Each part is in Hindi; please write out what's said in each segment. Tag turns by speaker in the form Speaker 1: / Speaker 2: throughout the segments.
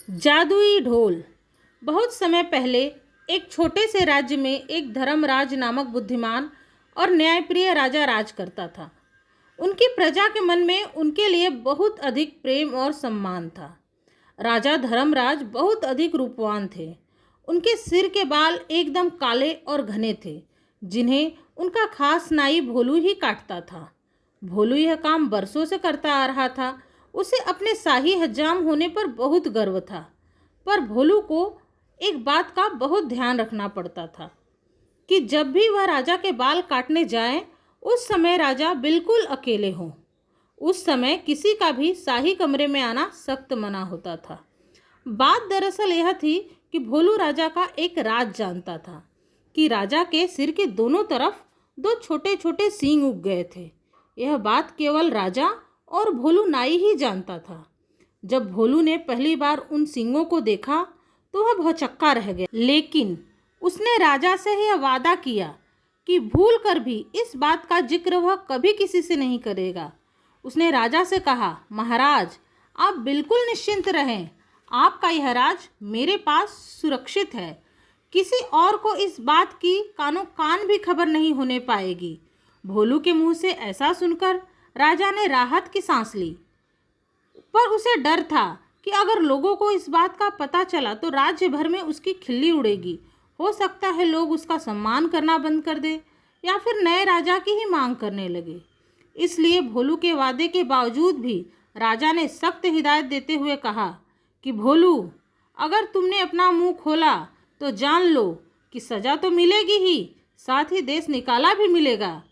Speaker 1: जादुई ढोल। बहुत समय पहले एक छोटे से राज्य में एक धर्मराज नामक बुद्धिमान और न्यायप्रिय राजा राज करता था। उनकी प्रजा के मन में उनके लिए बहुत अधिक प्रेम और सम्मान था। राजा धर्मराज बहुत अधिक रूपवान थे। उनके सिर के बाल एकदम काले और घने थे, जिन्हें उनका खास नाई भोलू ही काटता था। भोलू यह काम बरसों से करता आ रहा था। उसे अपने शाही हजाम होने पर बहुत गर्व था, पर भोलू को एक बात का बहुत ध्यान रखना पड़ता था कि जब भी वह राजा के बाल काटने जाए, उस समय राजा बिल्कुल अकेले हों। उस समय किसी का भी शाही कमरे में आना सख्त मना होता था। बात दरअसल यह थी कि भोलू राजा का एक राज जानता था कि राजा के सिर के दोनों तरफ दो छोटे छोटे सींग उग गए थे। यह बात केवल राजा और भोलू नाई ही जानता था। जब भोलू ने पहली बार उन सींगों को देखा तो वह भौचक्का रह गया, लेकिन उसने राजा से यह वादा किया कि भूल कर भी इस बात का जिक्र वह कभी किसी से नहीं करेगा। उसने राजा से कहा, महाराज, आप बिल्कुल निश्चिंत रहें, आपका यह राज मेरे पास सुरक्षित है। किसी और को इस बात की कानों कान भी खबर नहीं होने पाएगी। भोलू के मुंह से ऐसा सुनकर राजा ने राहत की सांस ली, पर उसे डर था कि अगर लोगों को इस बात का पता चला तो राज्य भर में उसकी खिल्ली उड़ेगी। हो सकता है लोग उसका सम्मान करना बंद कर दे या फिर नए राजा की ही मांग करने लगे। इसलिए भोलू के वादे के बावजूद भी राजा ने सख्त हिदायत देते हुए कहा कि भोलू, अगर तुमने अपना मुंह खोला तो जान लो कि सजा तो मिलेगी ही, साथ ही देश निकाला भी मिलेगा।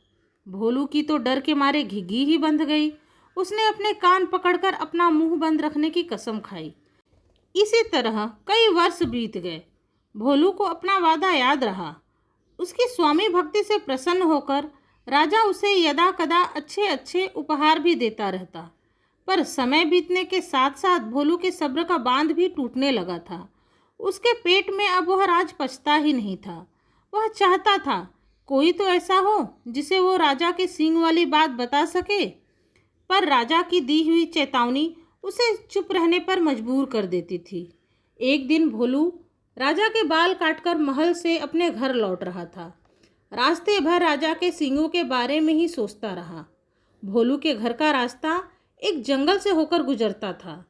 Speaker 1: भोलू की तो डर के मारे घिघी ही बंध गई। उसने अपने कान पकड़कर अपना मुंह बंद रखने की कसम खाई। इसी तरह कई वर्ष बीत गए। भोलू को अपना वादा याद रहा। उसकी स्वामी भक्ति से प्रसन्न होकर राजा उसे यदा कदा अच्छे अच्छे उपहार भी देता रहता। पर समय बीतने के साथ साथ भोलू के सब्र का बांध भी टूटने लगा था। उसके पेट में अब वह राज पचता ही नहीं था। वह चाहता था कोई तो ऐसा हो जिसे वो राजा के सींग वाली बात बता सके, पर राजा की दी हुई चेतावनी उसे चुप रहने पर मजबूर कर देती थी। एक दिन भोलू राजा के बाल काटकर महल से अपने घर लौट रहा था। रास्ते भर राजा के सींगों के बारे में ही सोचता रहा। भोलू के घर का रास्ता एक जंगल से होकर गुजरता था।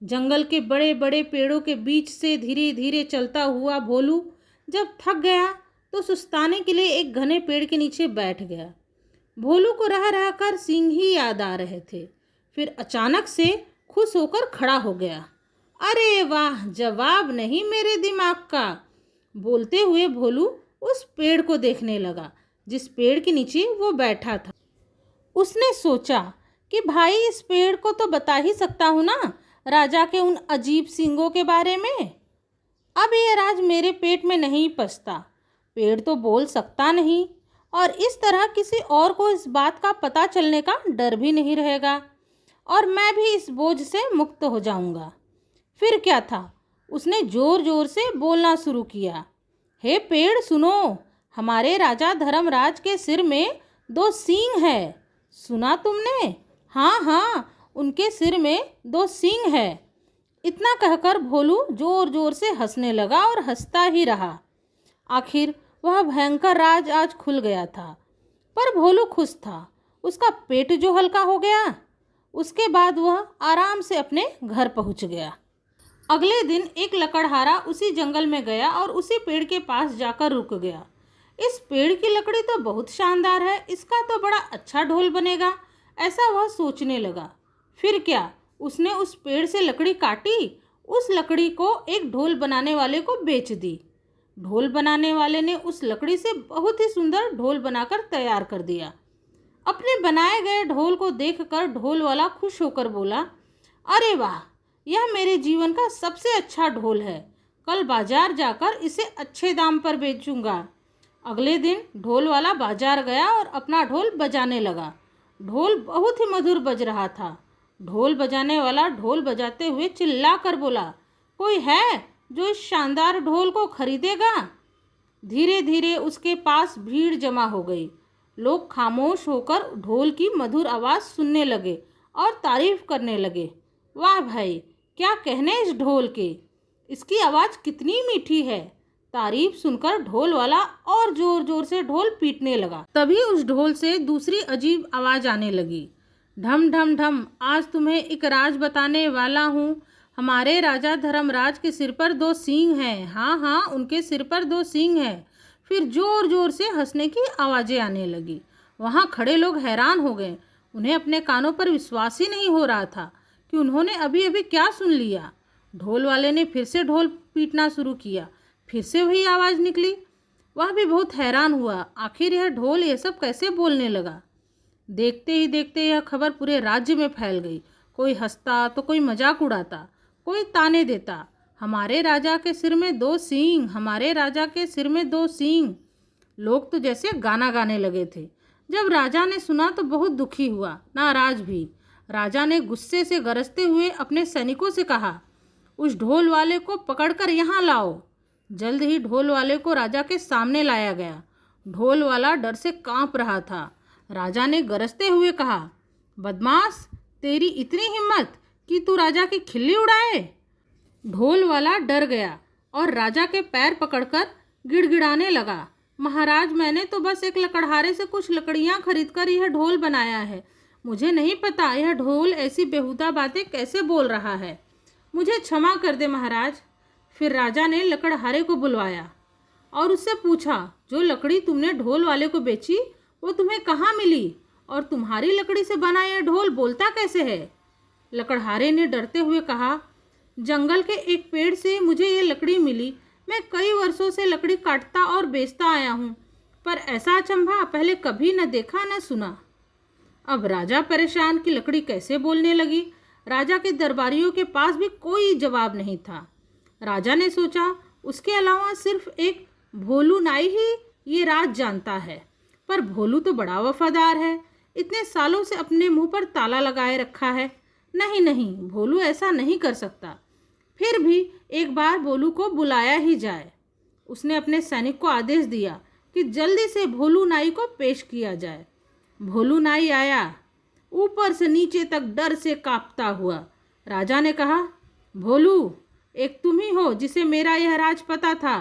Speaker 1: जंगल के बड़े बड़े पेड़ों के बीच से धीरे धीरे चलता हुआ भोलू जब थक गया तो सुस्ताने के लिए एक घने पेड़ के नीचे बैठ गया। भोलू को रह रहकर सींग ही याद आ रहे थे। फिर अचानक से खुश होकर खड़ा हो गया। अरे वाह, जवाब नहीं मेरे दिमाग का। बोलते हुए भोलू उस पेड़ को देखने लगा जिस पेड़ के नीचे वो बैठा था। उसने सोचा कि भाई, इस पेड़ को तो बता ही सकता हूँ ना राजा के उन अजीब सींगों के बारे में। अब ये राज मेरे पेट में नहीं पचता। पेड़ तो बोल सकता नहीं और इस तरह किसी और को इस बात का पता चलने का डर भी नहीं रहेगा और मैं भी इस बोझ से मुक्त हो जाऊंगा। फिर क्या था, उसने जोर जोर से बोलना शुरू किया। हे पेड़ सुनो, हमारे राजा धर्मराज के सिर में दो सींग है। सुना तुमने? हाँ हाँ, उनके सिर में दो सींग है। इतना कहकर भोलू जोर जोर से हंसने लगा और हंसता ही रहा। आखिर वह भयंकर राज आज खुल गया था, पर भोलू खुश था। उसका पेट जो हल्का हो गया, उसके बाद वह आराम से अपने घर पहुंच गया। अगले दिन एक लकड़हारा उसी जंगल में गया और उसी पेड़ के पास जाकर रुक गया। इस पेड़ की लकड़ी तो बहुत शानदार है, इसका तो बड़ा अच्छा ढोल बनेगा, ऐसा वह सोचने लगा। फिर क्या, उसने उस पेड़ से लकड़ी काटी, उस लकड़ी को एक ढोल बनाने वाले को बेच दी। ढोल बनाने वाले ने उस लकड़ी से बहुत ही सुंदर ढोल बनाकर तैयार कर दिया। अपने बनाए गए ढोल को देखकर ढोल वाला खुश होकर बोला, अरे वाह, यह मेरे जीवन का सबसे अच्छा ढोल है। कल बाजार जाकर इसे अच्छे दाम पर बेचूंगा। अगले दिन ढोल वाला बाजार गया और अपना ढोल बजाने लगा। ढोल बहुत ही मधुर बज रहा था। ढोल बजाने वाला ढोल बजाते हुए चिल्ला कर बोला, कोई है जो इस शानदार ढोल को खरीदेगा? धीरे धीरे उसके पास भीड़ जमा हो गई। लोग खामोश होकर ढोल की मधुर आवाज़ सुनने लगे और तारीफ करने लगे। वाह भाई, क्या कहने इस ढोल के, इसकी आवाज़ कितनी मीठी है। तारीफ सुनकर ढोल वाला और जोर जोर से ढोल पीटने लगा। तभी उस ढोल से दूसरी अजीब आवाज़ आने लगी, ढम ढम ढम। आज तुम्हें एक राज बताने वाला हूँ। हमारे राजा धर्मराज के सिर पर 2 सींग हैं। हाँ हाँ, उनके सिर पर 2 सींग हैं। फिर जोर जोर से हंसने की आवाज़ें आने लगी। वहाँ खड़े लोग हैरान हो गए। उन्हें अपने कानों पर विश्वास ही नहीं हो रहा था कि उन्होंने अभी अभी क्या सुन लिया। ढोल वाले ने फिर से ढोल पीटना शुरू किया। फिर से वही आवाज़ निकली। वह भी बहुत हैरान हुआ, आखिर यह ढोल ये सब कैसे बोलने लगा। देखते ही देखते यह खबर पूरे राज्य में फैल गई। कोई हंसता तो कोई मजाक उड़ाता, कोई ताने देता, हमारे राजा के सिर में 2 सींग, हमारे राजा के सिर में 2 सींग। लोग तो जैसे गाना गाने लगे थे। जब राजा ने सुना तो बहुत दुखी हुआ, नाराज भी। राजा ने गुस्से से गरजते हुए अपने सैनिकों से कहा, उस ढोल वाले को पकड़कर यहाँ लाओ। जल्द ही ढोल वाले को राजा के सामने लाया गया। ढोल वाला डर से कांप रहा था। राजा ने गरजते हुए कहा, बदमाश, तेरी इतनी हिम्मत कि तू राजा की खिल्ली उड़ाए। ढोल वाला डर गया और राजा के पैर पकड़कर गिड़गिड़ाने लगा, महाराज, मैंने तो बस एक लकड़हारे से कुछ लकड़ियां खरीदकर यह ढोल बनाया है। मुझे नहीं पता यह ढोल ऐसी बेहुदा बातें कैसे बोल रहा है। मुझे क्षमा कर दे महाराज। फिर राजा ने लकड़हारे को बुलवाया और उससे पूछा, जो लकड़ी तुमने ढोल वाले को बेची वो तुम्हें कहाँ मिली, और तुम्हारी लकड़ी से बना यह ढोल बोलता कैसे है। लकड़हारे ने डरते हुए कहा, जंगल के एक पेड़ से मुझे ये लकड़ी मिली। मैं कई वर्षों से लकड़ी काटता और बेचता आया हूँ, पर ऐसा अचंभा पहले कभी न देखा न सुना। अब राजा परेशान कि लकड़ी कैसे बोलने लगी। राजा के दरबारियों के पास भी कोई जवाब नहीं था। राजा ने सोचा, उसके अलावा सिर्फ एक भोलू नाई ही ये राज जानता है। पर भोलू तो बड़ा वफादार है, इतने सालों से अपने मुंह पर ताला लगाए रखा है। नहीं नहीं, भोलू ऐसा नहीं कर सकता। फिर भी एक बार भोलू को बुलाया ही जाए। उसने अपने सैनिक को आदेश दिया कि जल्दी से भोलू नाई को पेश किया जाए। भोलू नाई आया, ऊपर से नीचे तक डर से कांपता हुआ। राजा ने कहा, भोलू, एक तुम ही हो जिसे मेरा यह राज पता था।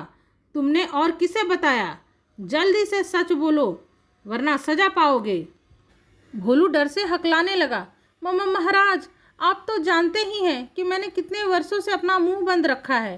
Speaker 1: तुमने और किसे बताया? जल्दी से सच बोलो वरना सजा पाओगे। भोलू डर से हकलाने लगा, महाराज, आप तो जानते ही हैं कि मैंने कितने वर्षों से अपना मुंह बंद रखा है,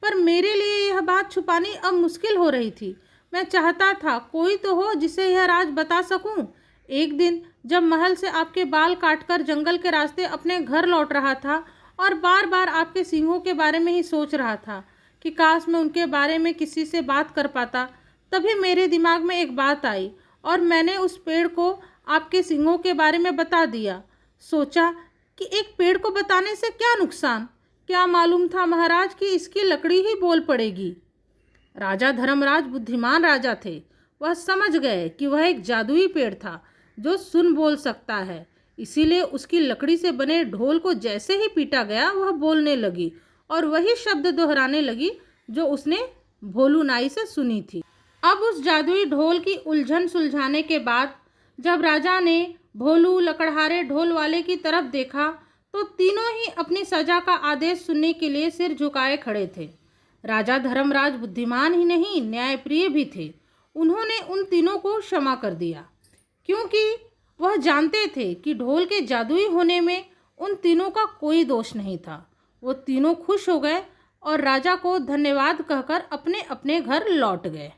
Speaker 1: पर मेरे लिए यह बात छुपानी अब मुश्किल हो रही थी। मैं चाहता था कोई तो हो जिसे यह राज बता सकूं। एक दिन जब महल से आपके बाल काटकर जंगल के रास्ते अपने घर लौट रहा था और बार बार आपके सींगों के बारे में ही सोच रहा था कि काश मैं उनके बारे में किसी से बात कर पाता, तभी मेरे दिमाग में एक बात आई और मैंने उस पेड़ को आपके सींगों के बारे में बता दिया। सोचा कि एक पेड़ को बताने से क्या नुकसान। क्या मालूम था महाराज कि इसकी लकड़ी ही बोल पड़ेगी। राजा धर्मराज बुद्धिमान राजा थे। वह समझ गए कि वह एक जादुई पेड़ था जो सुन बोल सकता है। इसीलिए उसकी लकड़ी से बने ढोल को जैसे ही पीटा गया वह बोलने लगी और वही शब्द दोहराने लगी जो उसने भोलू नाई से सुनी थी। अब उस जादुई ढोल की उलझन सुलझाने के बाद जब राजा ने भोलू, लकड़हारे, ढोल वाले की तरफ देखा तो तीनों ही अपनी सजा का आदेश सुनने के लिए सिर झुकाए खड़े थे। राजा धर्मराज बुद्धिमान ही नहीं, न्यायप्रिय भी थे। उन्होंने उन तीनों को क्षमा कर दिया क्योंकि वह जानते थे कि ढोल के जादुई होने में उन तीनों का कोई दोष नहीं था। वो तीनों खुश हो गए और राजा को धन्यवाद कहकर अपने अपने घर लौट गए।